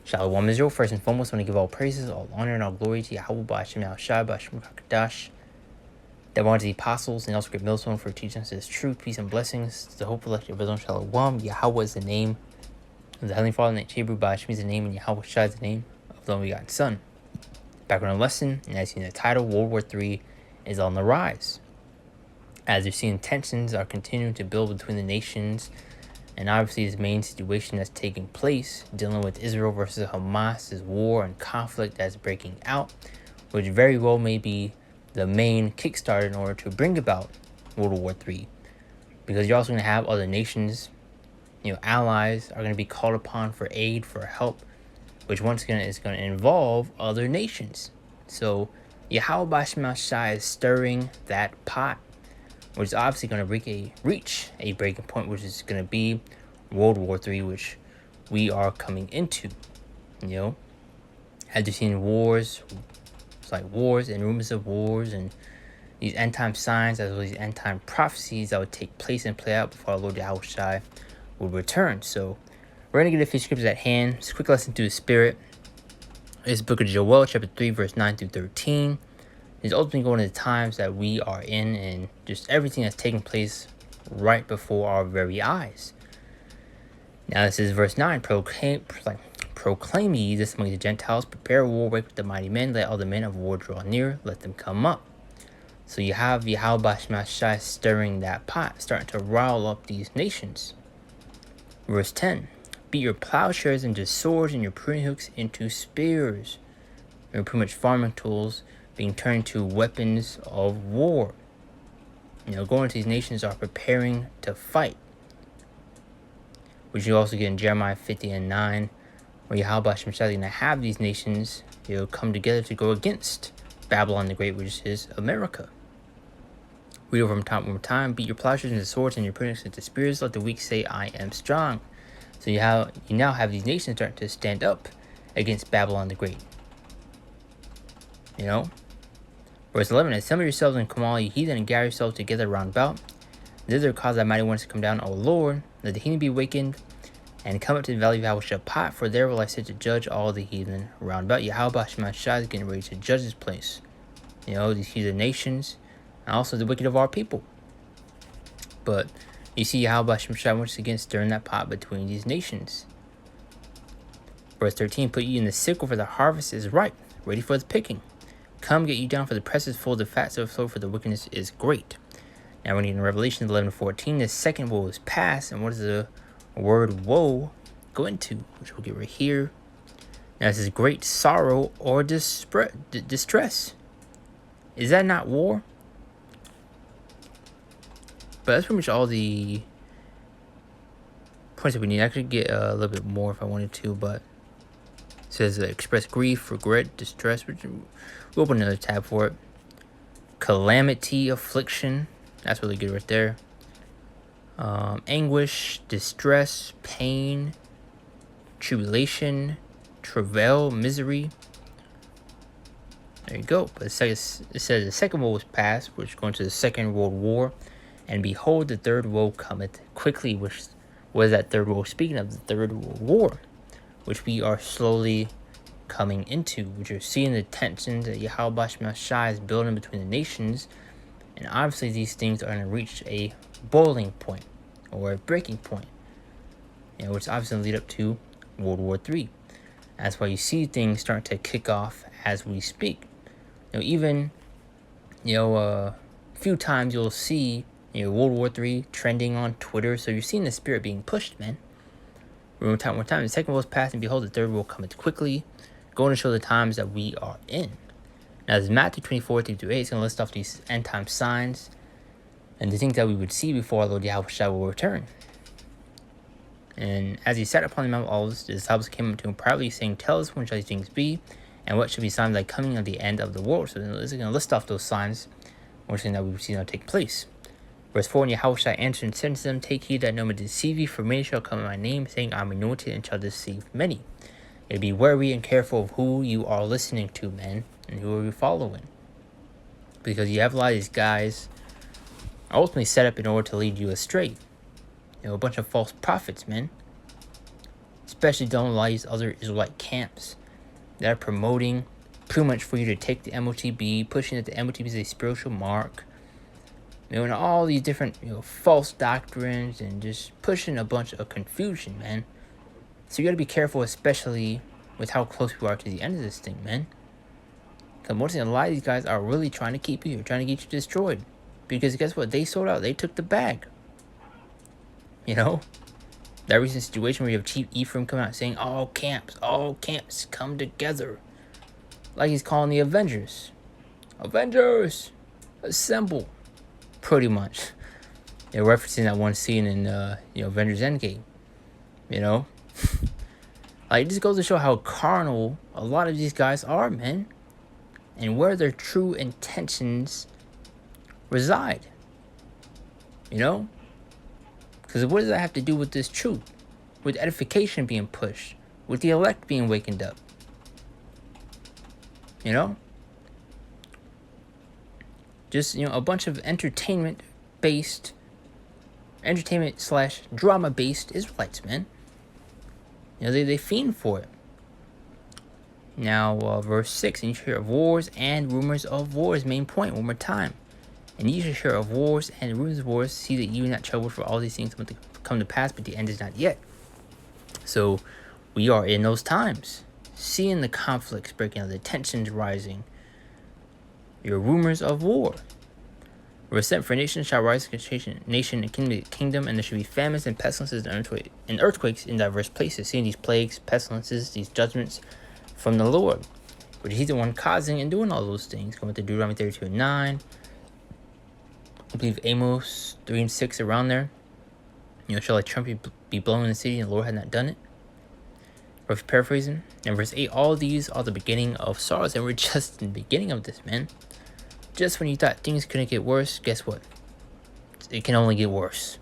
Shalom Israel. First and foremost, I want to give all praises, all honor, and all glory to Yahweh, Ba'ashem Yahushua, Ba'ashem HaKadosh, that wanted the apostles and also great millstone for teaching us his truth, peace, and blessings. The hope elect of Israel Shalom. Yahweh is the name of the Heavenly Father, and Hebrew Ba'ashem is the name, and Yahweh Shai is the name of the only begotten Son. Background lesson, and as you see in the title, World War III is on the rise. As you're seeing, tensions are continuing to build between the nations. And obviously, this main situation that's taking place, dealing with Israel versus Hamas, this war and conflict that's breaking out, which very well may be the main kickstarter in order to bring about World War III. Because you're also going to have other nations, allies are going to be called upon for aid, for help, which once again is going to involve other nations. So, Yahweh Ba'ashem Shai is stirring that pot, which is obviously going to reach a breaking point, which is going to be World War III, which we are coming into. As you've seen wars, it's like wars and rumors of wars and these end-time signs, as well as these end-time prophecies that would take place and play out before our Lord Yahweh Shai will return. So we're going to get a few scriptures at hand. Just a quick lesson through the Spirit. It's the book of Joel, chapter 3, verse 9 through 13. It's ultimately going to the times that we are in and just everything that's taking place right before our very eyes. Now this is verse 9. Proclaim ye this among the Gentiles, prepare a war, wake with the mighty men, let all the men of war draw near, let them come up. So you have Yahweh Ba'ashem Shai stirring that pot, starting to rile up these nations. Verse 10. Beat your plowshares into swords and your pruning hooks into spears. And pretty much farming tools being turned to weapons of war. Going to these nations are preparing to fight. Which you also get in Jeremiah 50 and 9, where Yahweh Ba'ashem Shai is going to have these nations, come together to go against Babylon the Great, which is America. Read over from top one more time. Beat your plowshares into swords and your pruning hooks into spears. Let the weak say, I am strong. So you now have these nations starting to stand up against Babylon the Great. Verse 11, assemble yourselves and come all ye heathen and gather yourselves together round about. Thither cause thy mighty ones to come down, O Lord. Let the heathen be wakened and come up to the valley of Yahweh, for there will I sit to judge all the heathen round about. Yahweh Ba'ashem Shai is getting ready to judge this place. These heathen nations and also the wicked of our people. But you see Yahweh Ba'ashem Shai once again stirring that pot between these nations. Verse 13, put ye in the sickle, for the harvest is ripe, ready for the picking. Come, get you down, for the press is full, the fats overflow, for the wickedness is great. Now we're in Revelation 11:14. The second woe is past, and what does the word woe go into? Which we'll get right here. Now this is great sorrow or distress. Is that not war? But that's pretty much all the points that we need. I could get a little bit more if I wanted to, but it says express grief, regret, distress, which we'll open another tab for it. Calamity, affliction. That's really good right there. Anguish, distress, pain, tribulation, travail, misery. There you go. But it says the second woe was past, which is going to the Second World War. And behold, the third woe cometh quickly, which was that third woe. Speaking of the Third World War, which we are slowly coming into, which you're seeing the tensions that Yahweh Ba'ashem Shai is building between the nations. And obviously these things are going to reach a boiling point or a breaking point, which obviously lead up to World War III. That's why you see things starting to kick off as we speak. A few times you'll see World War III trending on Twitter. So you're seeing the spirit being pushed, man. One time. The second woe is past, and behold, the third woe cometh quickly. Going to show the times that we are in. Now, this is Matthew 24:3-8. It's going to list off these end time signs and the things that we would see before our Lord Yahweh Shai will return. And as he sat upon the Mount of Olives, the disciples came up to him privately, saying, tell us, when shall these things be, and what shall be signs like coming of the end of the world? So this is going to list off those signs, which thing that we would see now take place. Verse 4, and Yahweh Shai answered and said unto them, take heed that no man deceive you, for many shall come in my name, saying, I am anointed, and shall deceive many. Be wary and careful of who you are listening to, man, and who are you following. Because you have a lot of these guys ultimately set up in order to lead you astray. A bunch of false prophets, man. especially don't allow these other Israelite camps that are promoting pretty much for you to take the MOTB, pushing that the MOTB is a spiritual mark, and all these different false doctrines, and just pushing a bunch of confusion, man. So you got to be careful, especially with how close we are to the end of this thing, man. Because more than a lot of these guys are really trying to keep you, trying to get you destroyed. Because guess what? They sold out. They took the bag. That recent situation where you have Chief Ephraim come out saying, all camps come together. Like he's calling the Avengers. Avengers, assemble. Pretty much. They're referencing that one scene in, Avengers Endgame. Like, it just goes to show how carnal a lot of these guys are, man. And where their true intentions reside. Because what does that have to do with this truth? With edification being pushed. With the elect being wakened up. Just, a bunch of entertainment/drama-based Israelites, man. They fiend for it. Now, verse 6, and you shall hear of wars and rumors of wars. Main point, one more time. And you shall hear of wars and rumors of wars. See that you are not troubled, for all these things come to pass, but the end is not yet. So, we are in those times. Seeing the conflicts breaking out, the tensions rising. Your rumors of war. Verse 7, for nation shall rise against nation and kingdom, and there shall be famines and pestilences and earthquakes in diverse places. Seeing these plagues, pestilences, these judgments from the Lord. But he's the one causing and doing all those things. Going to Deuteronomy 32:9. I believe Amos 3:6 around there. Shall a trumpet be blown in the city, and the Lord had not done it? Or paraphrasing. And verse 8, all these are the beginning of sorrows. And we're just in the beginning of this, man. Just when you thought things couldn't get worse, guess what? It can only get worse.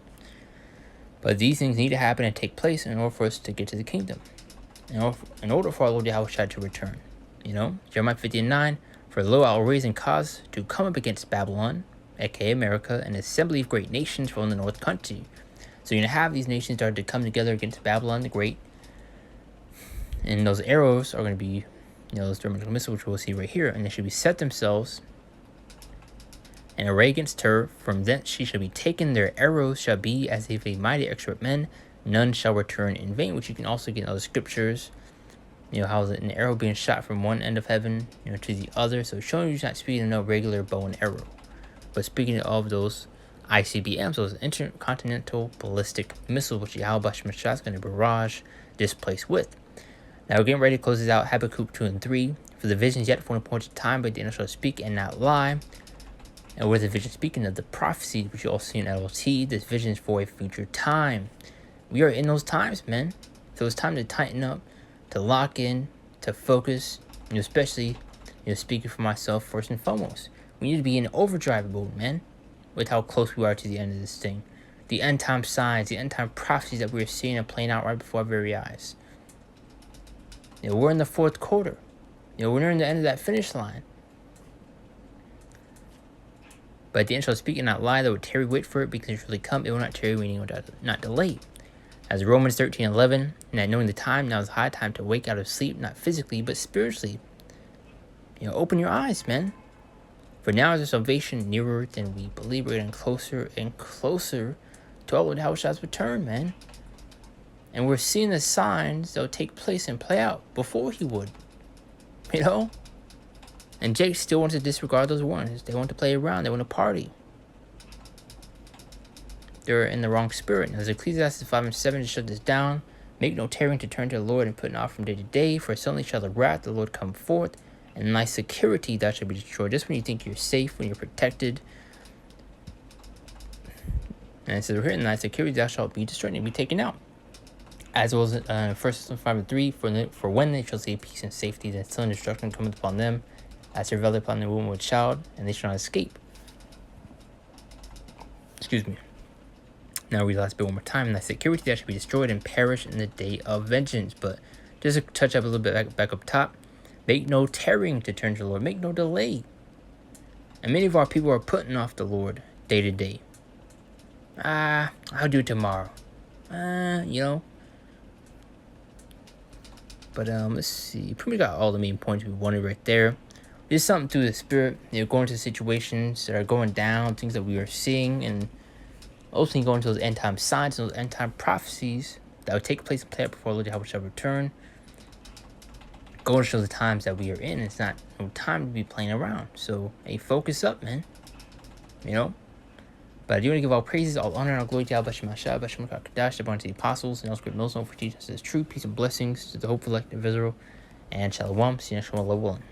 But these things need to happen and take place in order for us to get to the kingdom. In order for our Lord Yahushua to return. Jeremiah 50:9, for lo, I will raise and cause to come up against Babylon, aka America, an assembly of great nations from the north country. So you're going to have these nations start to come together against Babylon the Great. And those arrows are going to be, those thermal missiles, which we'll see right here. And they should be set themselves and array against her. From thence she shall be taken. Their arrows shall be as if a mighty expert men. None shall return in vain, which you can also get in other scriptures. How an arrow being shot from one end of heaven, to the other. So showing you not speaking of no regular bow and arrow, but speaking of those ICBMs, those intercontinental ballistic missiles, which Yahweh Shemashah is going to barrage this place with. Now we're getting ready to close this out. Habakkuk 2:3. For the vision is yet for an appointed time, but the end shall speak and not lie. And where the vision speaking of the prophecy, which you all see in LLT, this vision is for a future time. We are in those times, man. So it's time to tighten up, to lock in, to focus, especially, speaking for myself first and foremost. We need to be in overdrive mode, man, with how close we are to the end of this thing. The end time signs, the end time prophecies that we're seeing and playing out right before our very eyes. We're in the fourth quarter. We're nearing the end of that finish line. But at the end shall speak and not lie, that would tarry, wait for it, because it shall surely come, it will not tarry, meaning it will not delay. As Romans 13:11, and that knowing the time, now is high time to wake out of sleep, not physically, but spiritually. Open your eyes, man. For now is our salvation nearer than we believe. We're getting closer and closer to our Lord Yahushua's return, man. And we're seeing the signs that will take place and play out before he would. And Jake still wants to disregard those warnings. They want to play around. They want to party. They're in the wrong spirit. As Ecclesiastes 5:7 to shut this down. Make no tarrying to turn to the Lord and put an off from day to day. For suddenly shall the wrath of the Lord come forth. And in thy security thou shalt be destroyed. Just when you think you're safe, when you're protected. And it says here, in thy security thou shalt be destroyed and be taken out. As well as 1 Thessalonians 5:3, for when they shall see peace and safety, then sudden destruction cometh upon them, as travail upon the woman with child, and they shall not escape. Excuse me. Now read the last bit one more time. In thy security thou shalt be destroyed and perish in the day of vengeance. But just to touch up a little bit back up top, make no tarrying to turn to the Lord. Make no delay. And many of our people are putting off the Lord day to day. I'll do it tomorrow. But let's see. Pretty much got all the main points we wanted right there. There's something through the spirit, going to situations that are going down, things that we are seeing, and ultimately going to those end time signs, those end time prophecies that would take place and play out before Lord Yahweh shall return. Going to show the times that we are in. It's not no time to be playing around. So, hey, focus up, man. But I do want to give all praises, all honor, and all glory to Yahweh Shem HaShai, Shem HaKadosh, the bunch of the apostles, and all script millstone for teaching us this truth, peace, and blessings to the hopeful elect of Israel. And Shalom. See you next one. Level 1.